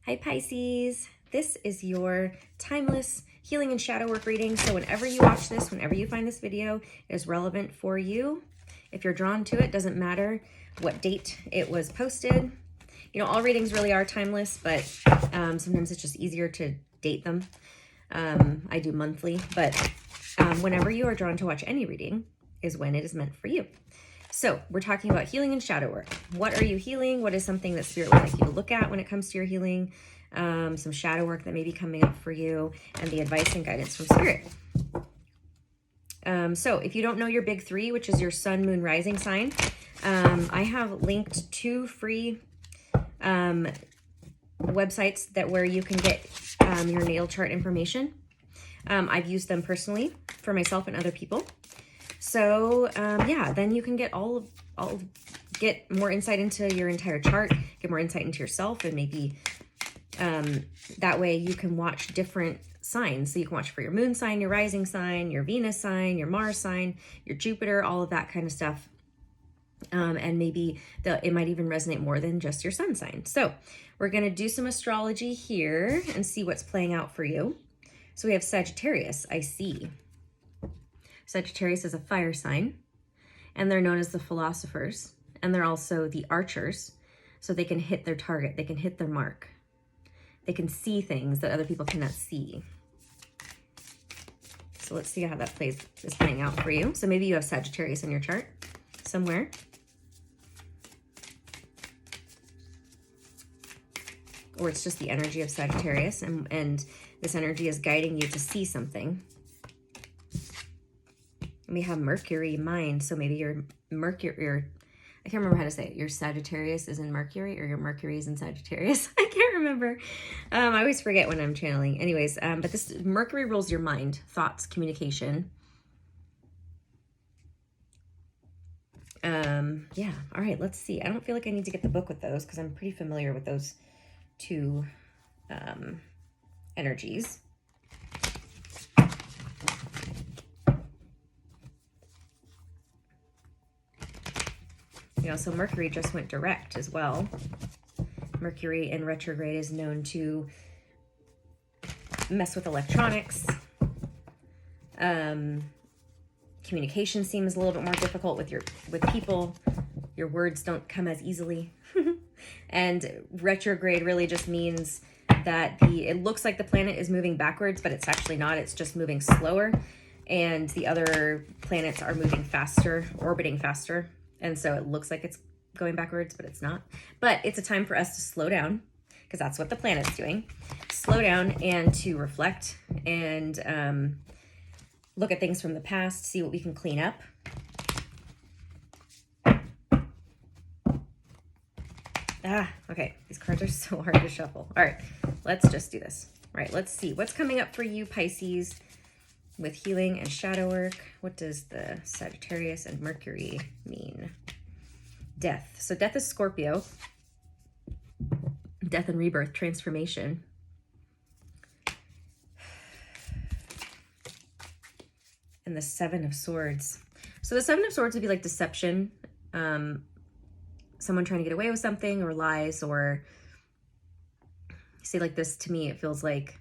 Hi Pisces, this is your timeless healing and shadow work reading. So whenever you watch this, whenever you find this video, it is relevant for you. If you're drawn to it, doesn't matter what date it was posted. You know, all readings really are timeless, but sometimes it's just easier to date them. I do monthly, but whenever you are drawn to watch any reading is when it is meant for you. So we're talking about healing and shadow work. What are you healing? What is something that Spirit would like you to look at when it comes to your healing? Some shadow work that may be coming up for you, and the advice and guidance from Spirit. So if you don't know your big three, which is your sun, moon, rising sign, I have linked 2 free websites where you can get your natal chart information. I've used them personally for myself and other people. So yeah, then you can get get more insight into your entire chart, get more insight into yourself, and maybe that way you can watch different signs. So you can watch for your moon sign, your rising sign, your Venus sign, your Mars sign, your Jupiter, all of that kind of stuff. And maybe it might even resonate more than just your sun sign. So we're going to do some astrology here and see what's playing out for you. So we have Sagittarius, I see. Sagittarius is a fire sign, and they're known as the philosophers, and they're also the archers. So they can hit their target, they can hit their mark. They can see things that other people cannot see. So let's see how that is playing out for you. So maybe you have Sagittarius in your chart somewhere. Or it's just the energy of Sagittarius, and this energy is guiding you to see something. We have Mercury mind, so maybe your Mercury, I can't remember how to say it. Your Sagittarius is in Mercury, or your Mercury is in Sagittarius. I can't remember. I always forget when I'm channeling. Anyways, but this Mercury rules your mind, thoughts, communication. Yeah. All right. Let's see. I don't feel like I need to get the book with those because I'm pretty familiar with those 2 energies. You know, so Mercury just went direct as well. Mercury in retrograde is known to mess with electronics. Communication seems a little bit more difficult with people. Your words don't come as easily. And retrograde really just means that it looks like the planet is moving backwards, but it's actually not. It's just moving slower. And the other planets are moving faster, orbiting faster. And so it looks like it's going backwards, but it's not. But it's a time for us to slow down, because that's what the planet's doing. Slow down and to reflect and look at things from the past, see what we can clean up. Okay. These cards are so hard to shuffle. All right, let's just do this. All right, let's see what's coming up for you, Pisces, with healing and shadow work. What does the Sagittarius and Mercury mean? Death. So death is Scorpio. Death and rebirth, transformation. And the 7 of Swords. So the 7 of Swords would be like deception. Someone trying to get away with something, or lies, or say like this. To me, it feels like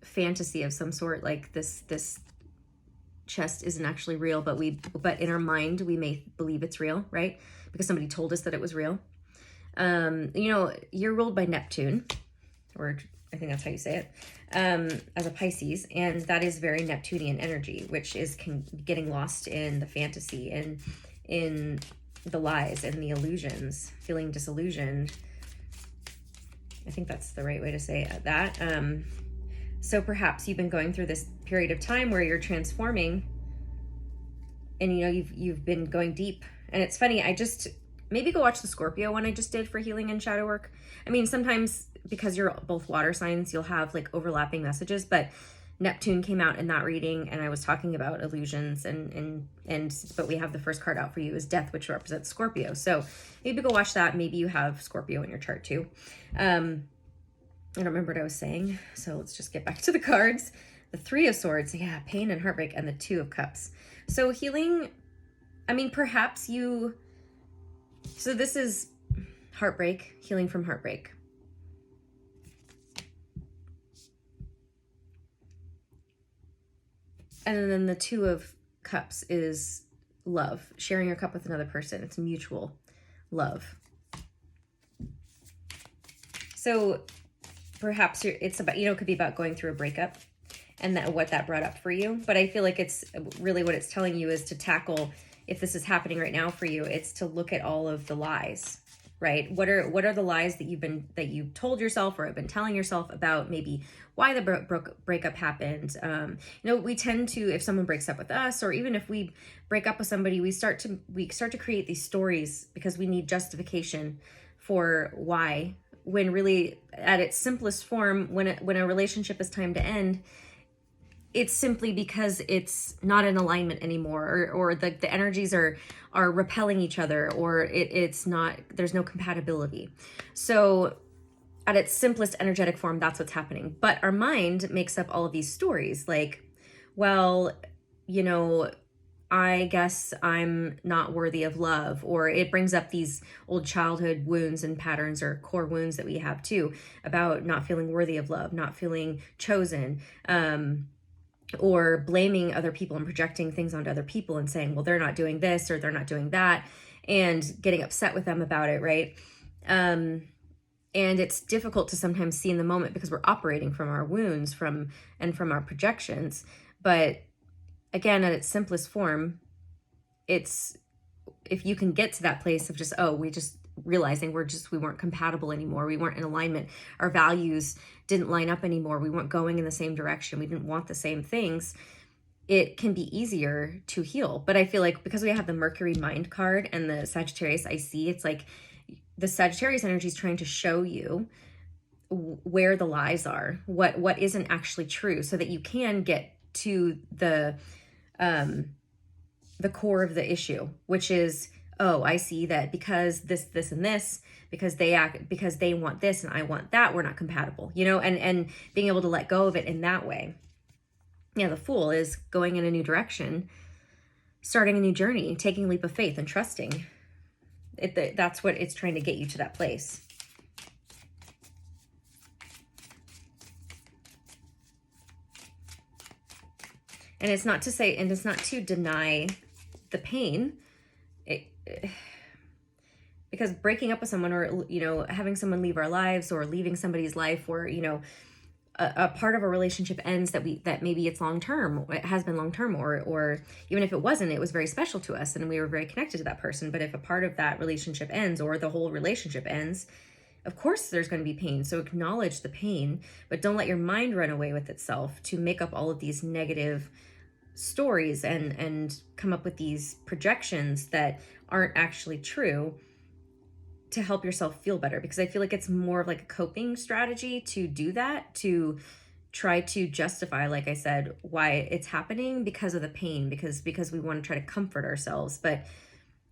fantasy of some sort, like this chest isn't actually real, but in our mind we may believe it's real, right? Because somebody told us that it was real. You know, you're ruled by Neptune, or I think that's how you say it, as a Pisces, and that is very Neptunian energy, which is getting lost in the fantasy and in the lies and the illusions, feeling disillusioned. I think that's the right way to say that. So perhaps you've been going through this period of time where you're transforming, and you know, you've been going deep. And it's funny, maybe go watch the Scorpio one I just did for healing and shadow work. I mean, sometimes because you're both water signs, you'll have like overlapping messages, but Neptune came out in that reading, and I was talking about illusions, but we have the first card out for you is Death, which represents Scorpio. So maybe go watch that. Maybe you have Scorpio in your chart too. I don't remember what I was saying, so let's just get back to the cards. The 3 of Swords, yeah, pain and heartbreak, and the 2 of Cups. So healing, I mean, perhaps so this is heartbreak, healing from heartbreak. And then the Two of Cups is love, sharing your cup with another person. It's mutual love. So perhaps it's about, it could be about going through a breakup and what that brought up for you. But I feel like it's really what it's telling you is to tackle, if this is happening right now for you, it's to look at all of the lies, right? What are the lies that you've told yourself or have been telling yourself about maybe why the breakup happened? We tend to, if someone breaks up with us, or even if we break up with somebody, we start to create these stories because we need justification for why. When really, at its simplest form, when a relationship is time to end, it's simply because it's not in alignment anymore, or the energies are repelling each other, or it's not, there's no compatibility. So at its simplest energetic form, that's what's happening. But our mind makes up all of these stories like, well, I guess I'm not worthy of love, or it brings up these old childhood wounds and patterns or core wounds that we have too, about not feeling worthy of love, not feeling chosen, or blaming other people and projecting things onto other people and saying, well, they're not doing this or they're not doing that, and getting upset with them about it, right? And it's difficult to sometimes see in the moment because we're operating from our wounds and from our projections. But again, at its simplest form, it's, if you can get to that place of just, we just realizing we weren't compatible anymore. We weren't in alignment. Our values didn't line up anymore. We weren't going in the same direction. We didn't want the same things. It can be easier to heal. But I feel like because we have the Mercury mind card and the Sagittarius I see, it's like the Sagittarius energy is trying to show you where the lies are, what isn't actually true, so that you can get to the core of the issue, which is, I see that because this, and this, because they want this and I want that, we're not compatible, and being able to let go of it in that way. Yeah, the Fool is going in a new direction, starting a new journey, taking a leap of faith and trusting. That's what it's trying to get you to, that place. And it's not to deny the pain, because breaking up with someone, or having someone leave our lives, or leaving somebody's life, or a part of a relationship ends that maybe it's long term, it has been long term, or even if it wasn't, it was very special to us and we were very connected to that person. But if a part of that relationship ends, or the whole relationship ends, of course there's going to be pain. So acknowledge the pain, but don't let your mind run away with itself to make up all of these negative stories and come up with these projections that aren't actually true, to help yourself feel better. Because I feel like it's more of like a coping strategy to do that, to try to justify, like I said, why it's happening, because of the pain, because we want to try to comfort ourselves. But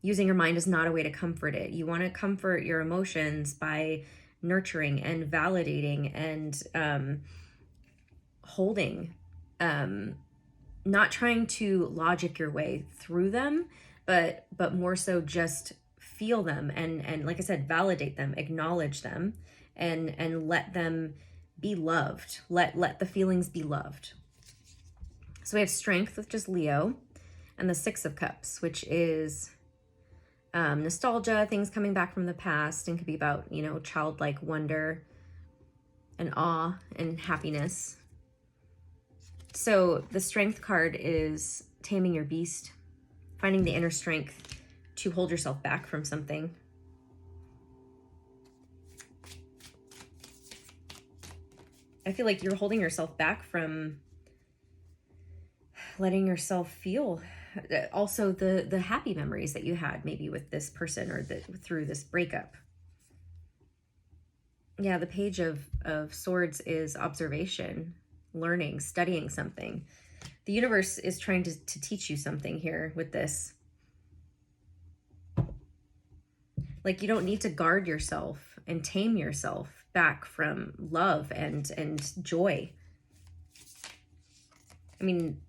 using your mind is not a way to comfort it. You want to comfort your emotions by nurturing and validating and holding, not trying to logic your way through them, but more so just feel them and like I said, validate them, acknowledge them, and let them be loved. Let the feelings be loved. So we have Strength, which is Leo, and the Six of Cups, which is nostalgia, things coming back from the past, and could be about, childlike wonder and awe and happiness. So the Strength card is taming your beast, finding the inner strength to hold yourself back from something. I feel like you're holding yourself back from letting yourself feel also the happy memories that you had maybe with this person, or through this breakup. Yeah, the Page of Swords is observation, learning, studying something. The universe is trying to teach you something here with this. Like, you don't need to guard yourself and tame yourself back from love and joy. I mean,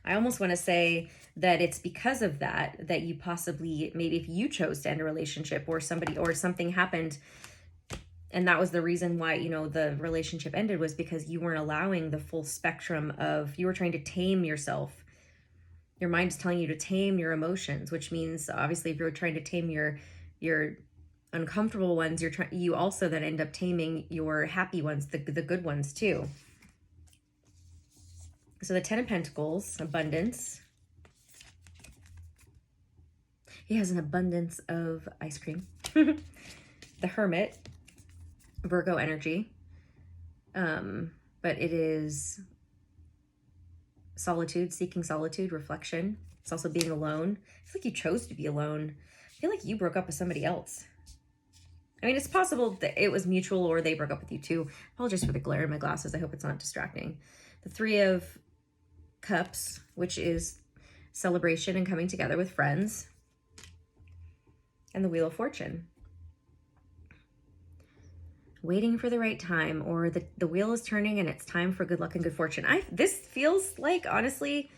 I almost want to say that it's because of that you possibly, maybe if you chose to end a relationship or somebody or something happened, and that was the reason why, you know, the relationship ended, was because you weren't allowing the full spectrum of, you were trying to tame yourself. Your mind is telling you to tame your emotions, which means obviously if you're trying to tame your uncomfortable ones, you also then end up taming your happy ones, the good ones too. So the 10 of Pentacles, abundance. He has an abundance of ice cream. The Hermit, Virgo energy. But it is solitude, seeking solitude, reflection. It's also being alone. I feel like you chose to be alone. I feel like you broke up with somebody else. I mean, it's possible that it was mutual or they broke up with you too. Apologies for the glare in my glasses. I hope it's not distracting. The 3 of Cups, which is celebration and coming together with friends. And the Wheel of Fortune. Waiting for the right time, or the wheel is turning and it's time for good luck and good fortune. This feels like, honestly,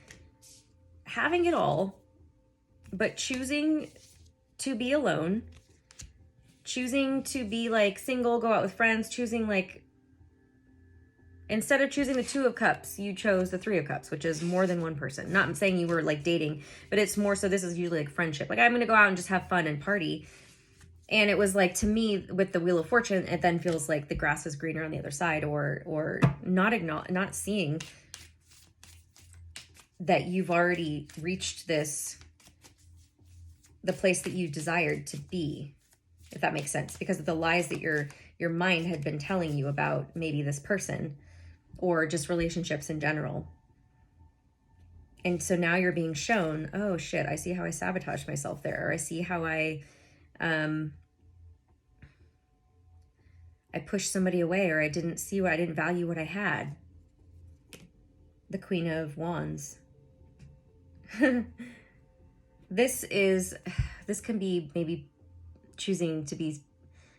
having it all, but choosing to be alone, choosing to be like single, go out with friends, choosing like, instead of choosing the 2 of Cups, you chose the 3 of Cups, which is more than one person. Not saying you were like dating, but it's more so this is usually like friendship. Like, I'm going to go out and just have fun and party. And it was like, to me, with the Wheel of Fortune, it then feels like the grass is greener on the other side, or not seeing that you've already reached the place that you desired to be, if that makes sense, because of the lies that your mind had been telling you about maybe this person or just relationships in general. And so now you're being shown, oh shit, I see how I sabotaged myself there, or I see how I pushed somebody away, or I didn't value what I had. The Queen of Wands. This can be maybe choosing to be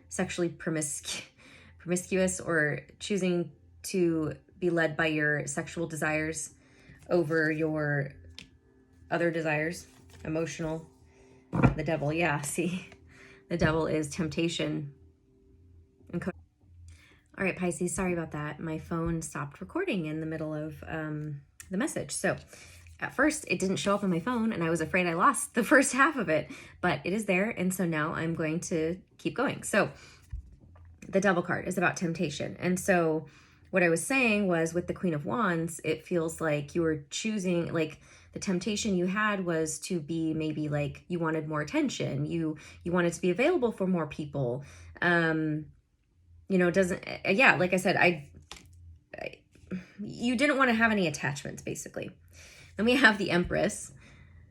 sexually promiscuous, or choosing to be led by your sexual desires over your other desires. Emotional. The Devil, yeah, see, the Devil is temptation. All right, Pisces, sorry about that. My phone stopped recording in the middle of the message. So at first it didn't show up on my phone and I was afraid I lost the first half of it, but it is there. And so now I'm going to keep going. So the Devil card is about temptation. And so what I was saying was, with the Queen of Wands, it feels like you were choosing, like, the temptation you had was to be maybe like, you wanted more attention. You wanted to be available for more people. You know, yeah, like I said, you didn't want to have any attachments, basically. Then we have the Empress.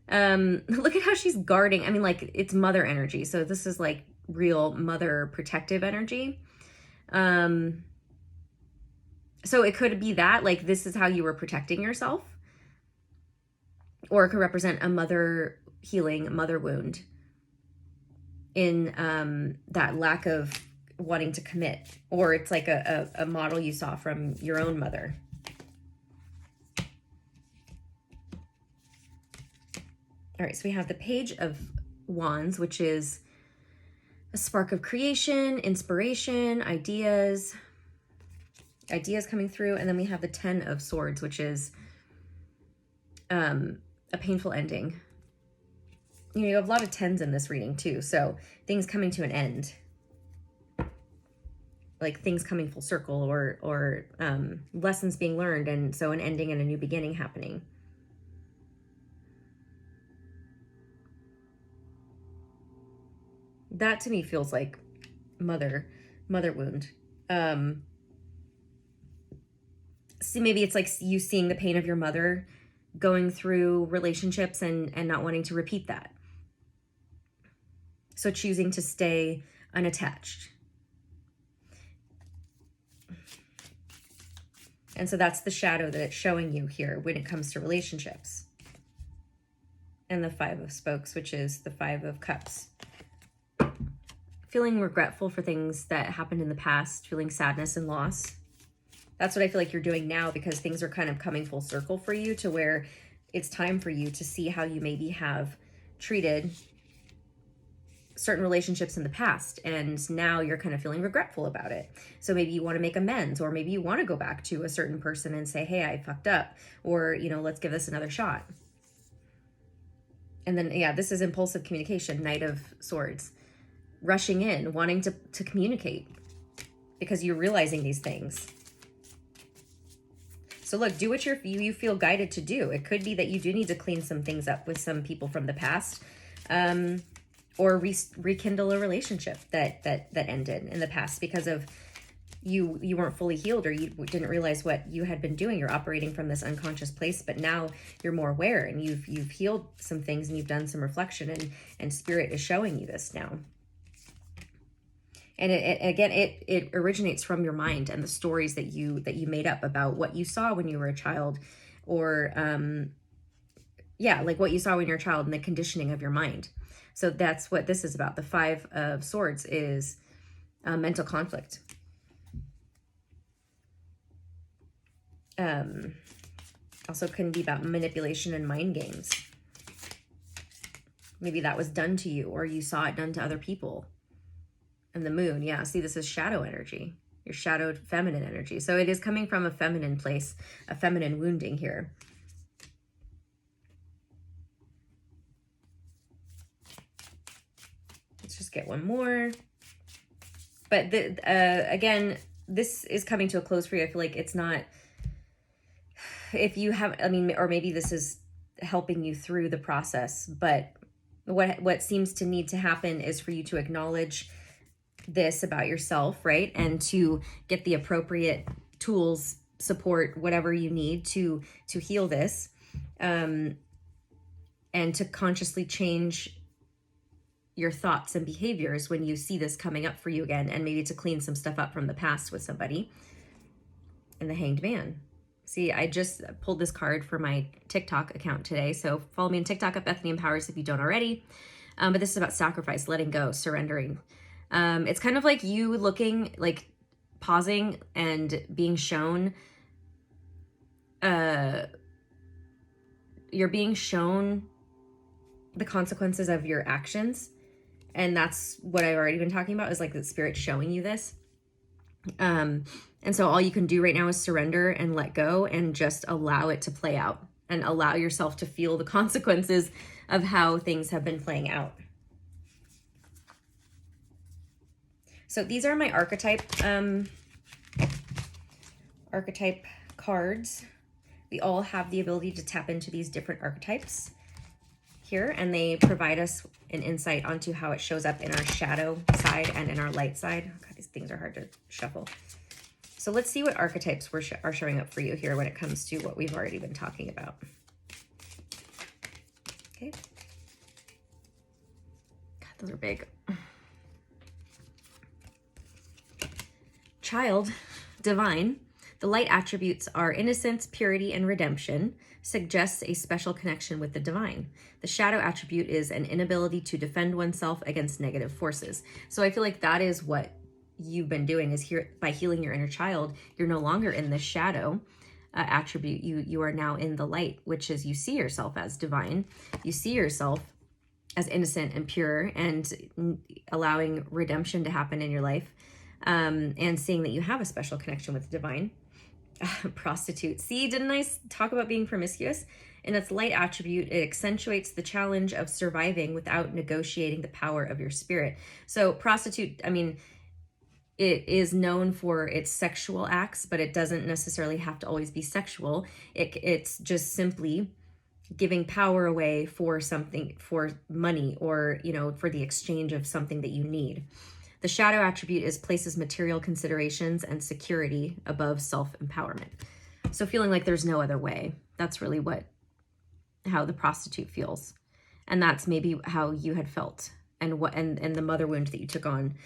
Look at how she's guarding. I mean, like, it's mother energy. So this is like real mother protective energy. So it could be that, like, this is how you were protecting yourself. Or it could represent a mother healing, mother wound in that lack of wanting to commit. Or it's like a model you saw from your own mother. All right, so we have the Page of Wands, which is a spark of creation, inspiration, ideas coming through. And then we have the 10 of Swords, which is a painful ending. You know, you have a lot of 10s in this reading too. So things coming to an end. Like things coming full circle, or lessons being learned. And so an ending and a new beginning happening. That to me feels like mother wound. See, maybe it's like you seeing the pain of your mother going through relationships and not wanting to repeat that. So choosing to stay unattached. And so that's the shadow that it's showing you here when it comes to relationships. And the 5 of Spokes, which is the 5 of Cups. Feeling regretful for things that happened in the past, feeling sadness and loss. That's what I feel like you're doing now, because things are kind of coming full circle for you, to where it's time for you to see how you maybe have treated certain relationships in the past, and now you're kind of feeling regretful about it. So maybe you want to make amends, or maybe you want to go back to a certain person and say, hey, I fucked up, or, you know, let's give this another shot. And then, yeah, this is impulsive communication, Knight of Swords. Rushing in, wanting to communicate because you're realizing these things. So look, do what you feel guided to do. It could be that you do need to clean some things up with some people from the past, or rekindle a relationship that ended in the past because of you weren't fully healed, or you didn't realize what you had been doing. You're operating from this unconscious place, but now you're more aware, and you've healed some things, and you've done some reflection, and spirit is showing you this now. And it originates from your mind and the stories that you made up about what you saw when you were a child, or like what you saw when you were a child, and the conditioning of your mind. So that's what this is about. The Five of Swords is mental conflict. Also can be about manipulation and mind games. Maybe that was done to you, or you saw it done to other people. And the Moon, yeah, see, this is shadow energy. Your shadowed feminine energy. So it is coming from a feminine place, a feminine wounding here. Let's just get one more. But again, this is coming to a close for you. I feel like it's not, if you have, I mean, or maybe this is helping you through the process, but what seems to need to happen is for you to acknowledge this about yourself, right? And to get the appropriate tools, support, whatever you need to heal this, and to consciously change your thoughts and behaviors when you see this coming up for you again, and maybe to clean some stuff up from the past with somebody. And the Hanged Man. See, I just pulled this card for my TikTok account today, so follow me on TikTok at Bethany Empowers if you don't already. But this is about sacrifice, letting go, surrendering. It's kind of like you looking, like pausing and being shown, you're being shown the consequences of your actions. And that's what I've already been talking about, is like the spirit showing you this. And so all you can do right now is surrender and let go, and just allow it to play out, and allow yourself to feel the consequences of how things have been playing out. So these are my archetype cards. We all have the ability to tap into these different archetypes here, and they provide us an insight onto how it shows up in our shadow side and in our light side. God, these things are hard to shuffle. So let's see what archetypes are showing up for you here when it comes to what we've already been talking about. Okay. God, those are big. Child, divine. The light attributes are innocence, purity, and redemption. Suggests a special connection with the divine. The shadow attribute is an inability to defend oneself against negative forces. So I feel like that is what you've been doing, is here by healing your inner child. You're no longer in the shadow attribute. You are now in the light, which is you see yourself as divine. You see yourself as innocent and pure, and allowing redemption to happen in your life, and seeing that you have a special connection with the divine. Prostitute. See, didn't I talk about being promiscuous? In its light attribute, it accentuates the challenge of surviving without negotiating the power of your spirit. So prostitute, I mean, it is known for its sexual acts, but it doesn't necessarily have to always be sexual. It's just simply giving power away for something, for money, or, you know, for the exchange of something that you need. The shadow attribute places material considerations and security above self-empowerment. So feeling like there's no other way. That's really how the prostitute feels. And that's maybe how you had felt, and the mother wound that you took on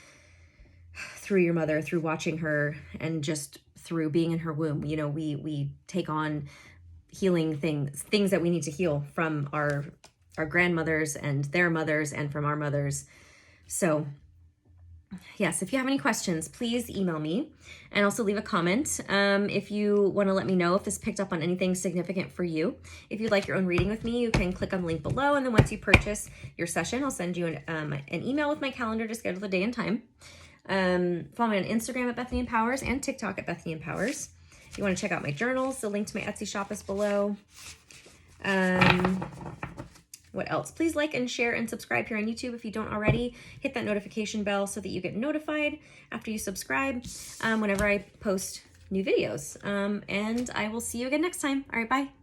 through your mother, through watching her, and just through being in her womb. You know, we take on healing things that we need to heal from our grandmothers and their mothers, and from our mothers. So yes, if you have any questions, please email me and also leave a comment if you want to let me know if this picked up on anything significant for you. If you'd like your own reading with me, you can click on the link below, and then once you purchase your session, I'll send you an email with my calendar to schedule the day and time. Follow me on Instagram at Bethany Empowers and TikTok at Bethany Empowers. If you want to check out my journals, the link to my Etsy shop is below. What else? Please like and share and subscribe here on YouTube if you don't already. Hit that notification bell so that you get notified after you subscribe whenever I post new videos. And I will see you again next time. All right, bye.